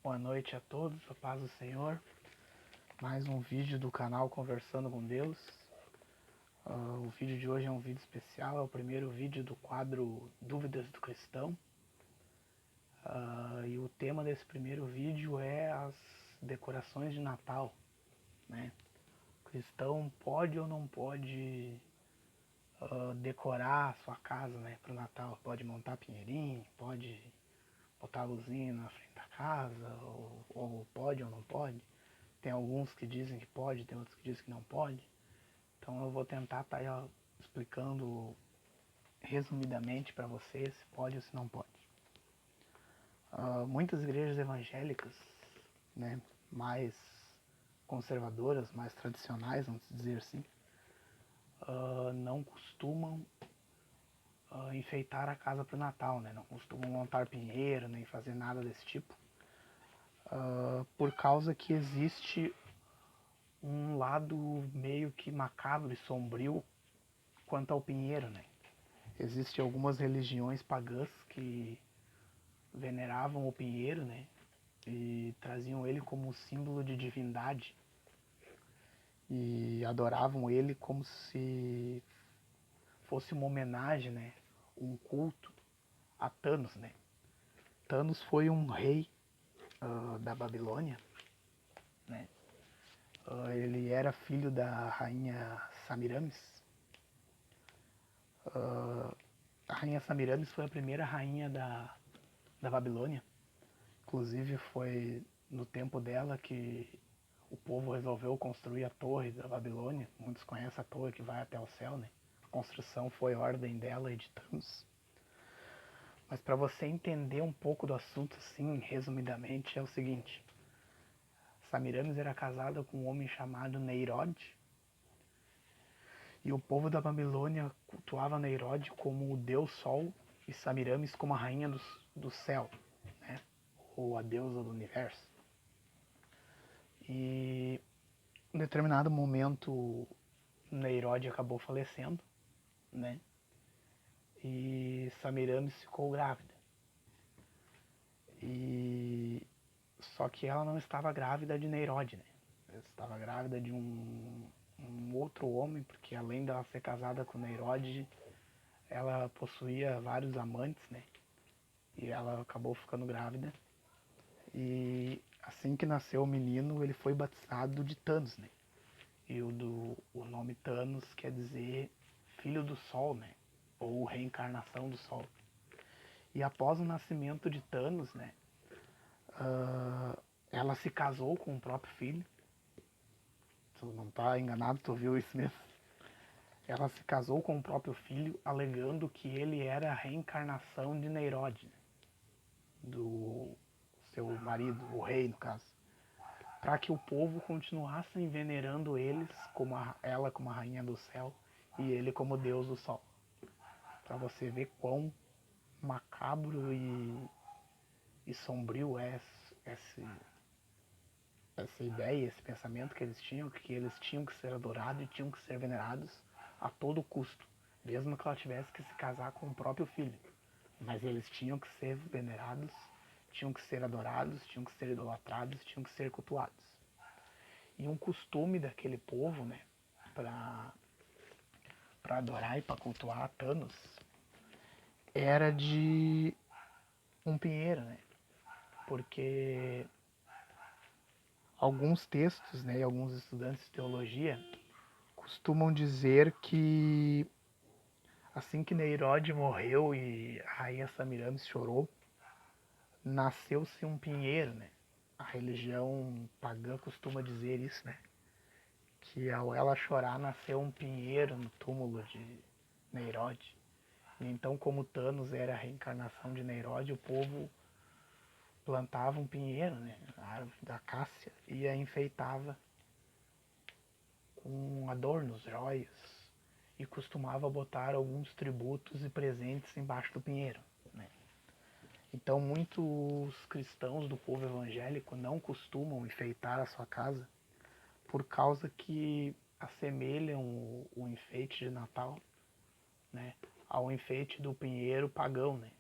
Boa noite a todos, a paz do Senhor. Mais um vídeo do canal Conversando com Deus. O vídeo de hoje é um vídeo especial, é o primeiro vídeo do quadro Dúvidas do Cristão. E o tema desse primeiro vídeo é as decorações de Natal, né? O cristão pode ou não pode decorar a sua casa, né, para o Natal? Pode montar pinheirinho, pode botar luzinha na frente da casa, ou pode ou não pode. Tem alguns que dizem que pode, tem outros que dizem que não pode. Então eu vou tentar estar explicando resumidamente para você se pode ou se não pode. Muitas igrejas evangélicas, né, mais conservadoras, mais tradicionais, vamos dizer assim, não costumam enfeitar a casa para o Natal, né? Não costumam montar pinheiro, nem fazer nada desse tipo, por causa que existe um lado meio que macabro e sombrio quanto ao pinheiro, né? Existem algumas religiões pagãs que veneravam o pinheiro, né? E traziam ele como símbolo de divindade e adoravam ele como se fosse uma homenagem, né? Um culto a Thanos, né? Thanos foi um rei da Babilônia, né? Ele era filho da rainha Samiramis. A rainha Samiramis foi a primeira rainha da Babilônia. Inclusive foi no tempo dela que o povo resolveu construir a torre da Babilônia. Muitos conhecem a torre que vai até o céu, né? A construção foi ordem dela e de Thanos. Mas para você entender um pouco do assunto, assim, resumidamente, é o seguinte. Samiramis era casada com um homem chamado Neirod. E o povo da Babilônia cultuava Neirod como o deus Sol e Samiramis como a rainha do céu, né? Ou a deusa do universo. E em determinado momento Neirod acabou falecendo, né? E Samiramis ficou grávida. E só que ela não estava grávida de Neirod, né? Ela estava grávida de um outro homem, porque além dela ser casada com Neirod, ela possuía vários amantes, né? E ela acabou ficando grávida. E assim que nasceu o menino, ele foi batizado de Thanos, né? E o nome Thanos quer dizer filho do sol, né? Ou reencarnação do sol. E após o nascimento de Thanos, né? Ela se casou com o próprio filho. Tu não tá enganado, tu viu isso mesmo? Ela se casou com o próprio filho, alegando que ele era a reencarnação de Neirod, né? Do seu marido, o rei no caso, para que o povo continuasse venerando ela como a rainha do céu e ele como deus do sol. Para você ver quão macabro e sombrio é essa ideia, esse pensamento que eles tinham que ser adorados e tinham que ser venerados a todo custo, mesmo que ela tivesse que se casar com o próprio filho. Mas eles tinham que ser venerados, tinham que ser adorados, tinham que ser idolatrados, tinham que ser cultuados. E um costume daquele povo, né, para adorar e para cultuar Thanos, era de um pinheiro, né? Porque alguns textos, né, e alguns estudantes de teologia costumam dizer que assim que Neirod morreu e a rainha Samiramis chorou, nasceu-se um pinheiro, né? A religião pagã costuma dizer isso, né? Que ao ela chorar nasceu um pinheiro no túmulo de Neirod. E então, como Thanos era a reencarnação de Neirod, o povo plantava um pinheiro, né? A árvore da cássia, e a enfeitava com adornos, joias, e costumava botar alguns tributos e presentes embaixo do pinheiro, né? Então muitos cristãos do povo evangélico não costumam enfeitar a sua casa por causa que assemelham o enfeite de Natal, né, ao enfeite do pinheiro pagão, né,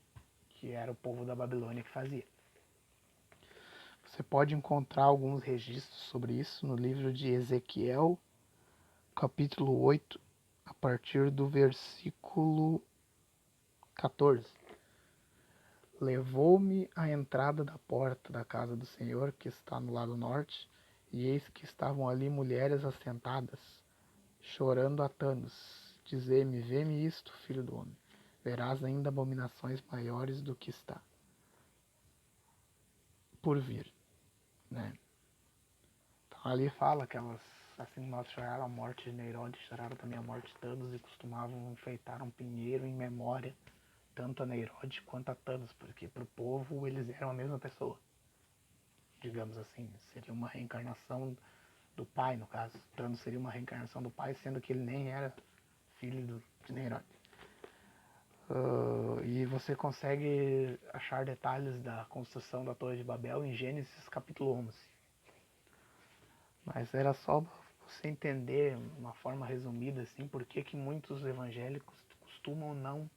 que era o povo da Babilônia que fazia. Você pode encontrar alguns registros sobre isso no livro de Ezequiel, capítulo 8, a partir do versículo 14. Levou-me à entrada da porta da casa do Senhor, que está no lado norte, e eis que estavam ali mulheres assentadas, chorando a Tanos. Dizei-me, vê-me isto, filho do homem. Verás ainda abominações maiores do que está por vir, né? Então ali fala que elas, assim nós choraram a morte de Neirode, choraram também a morte de Thanos e costumavam enfeitar um pinheiro em memória tanto a Neirode quanto a Thanos, porque para o povo eles eram a mesma pessoa, digamos assim, seria uma reencarnação do pai, no caso. Thanos seria uma reencarnação do pai, sendo que ele nem era filho de Neirode. E você consegue achar detalhes da construção da Torre de Babel em Gênesis capítulo 11. Mas era só você entender, uma forma resumida, assim, por que muitos evangélicos costumam não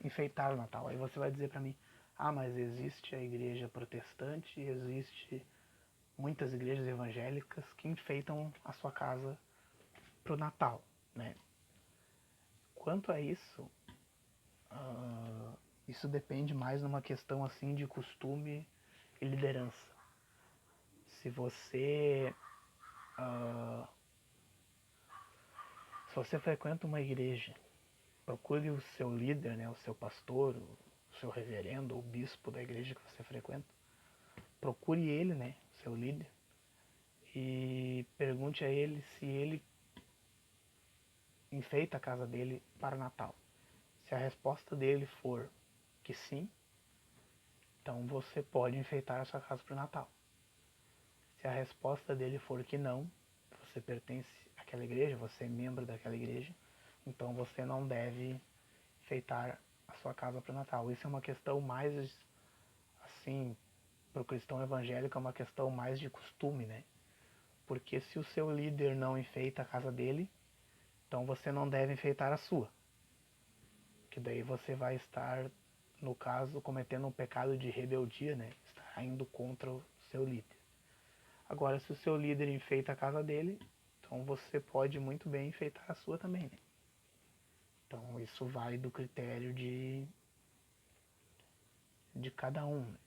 enfeitar o Natal. Aí você vai dizer para mim, mas existe a igreja protestante, existe muitas igrejas evangélicas que enfeitam a sua casa pro Natal, né? Quanto a isso, isso depende mais numa questão assim de costume e liderança. Se você se você frequenta uma igreja, procure o seu líder, né, o seu pastor, o seu reverendo, o bispo da igreja que você frequenta. Procure ele, né, o seu líder, e pergunte a ele se ele enfeita a casa dele para o Natal. Se a resposta dele for que sim, então você pode enfeitar a sua casa para o Natal. Se a resposta dele for que não, você pertence àquela igreja, você é membro daquela igreja, então você não deve enfeitar a sua casa para o Natal. Isso é uma questão mais, assim, para o cristão evangélico é uma questão mais de costume, né? Porque se o seu líder não enfeita a casa dele, então você não deve enfeitar a sua. Que daí você vai estar, no caso, cometendo um pecado de rebeldia, né? Está indo contra o seu líder. Agora, se o seu líder enfeita a casa dele, então você pode muito bem enfeitar a sua também, né? Então isso vai do critério de cada um, né?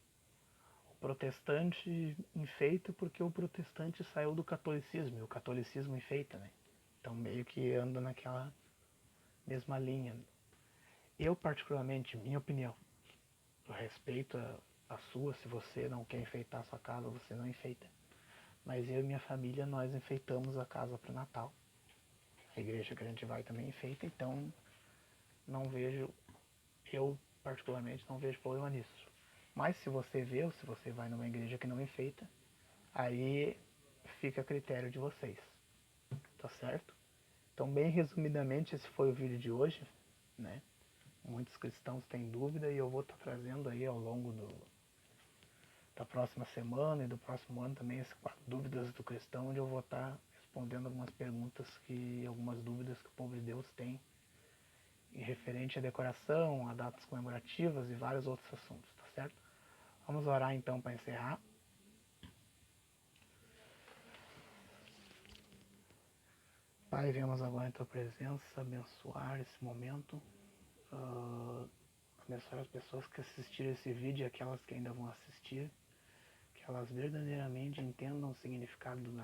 O protestante enfeita porque o protestante saiu do catolicismo, e o catolicismo enfeita, né? Então meio que anda naquela mesma linha. Eu particularmente, minha opinião, eu respeito a sua, se você não quer enfeitar a sua casa, você não enfeita. Mas eu e minha família, nós enfeitamos a casa para o Natal. A igreja que a gente vai também enfeita, então não vejo, eu particularmente não vejo problema nisso. Mas se você vê, ou se você vai numa igreja que não enfeita, aí fica a critério de vocês, tá certo? Então, bem resumidamente, esse foi o vídeo de hoje, né? Muitos cristãos têm dúvida e eu vou estar trazendo aí ao longo da próxima semana e do próximo ano também esse quadro Dúvidas do Cristão, onde eu vou estar respondendo algumas dúvidas que o povo de Deus tem em referente à decoração, a datas comemorativas e vários outros assuntos, tá certo? Vamos orar então para encerrar. Pai, viemos agora em Tua presença, abençoar esse momento, abençoar as pessoas que assistiram esse vídeo e aquelas que ainda vão assistir, que elas verdadeiramente entendam o significado do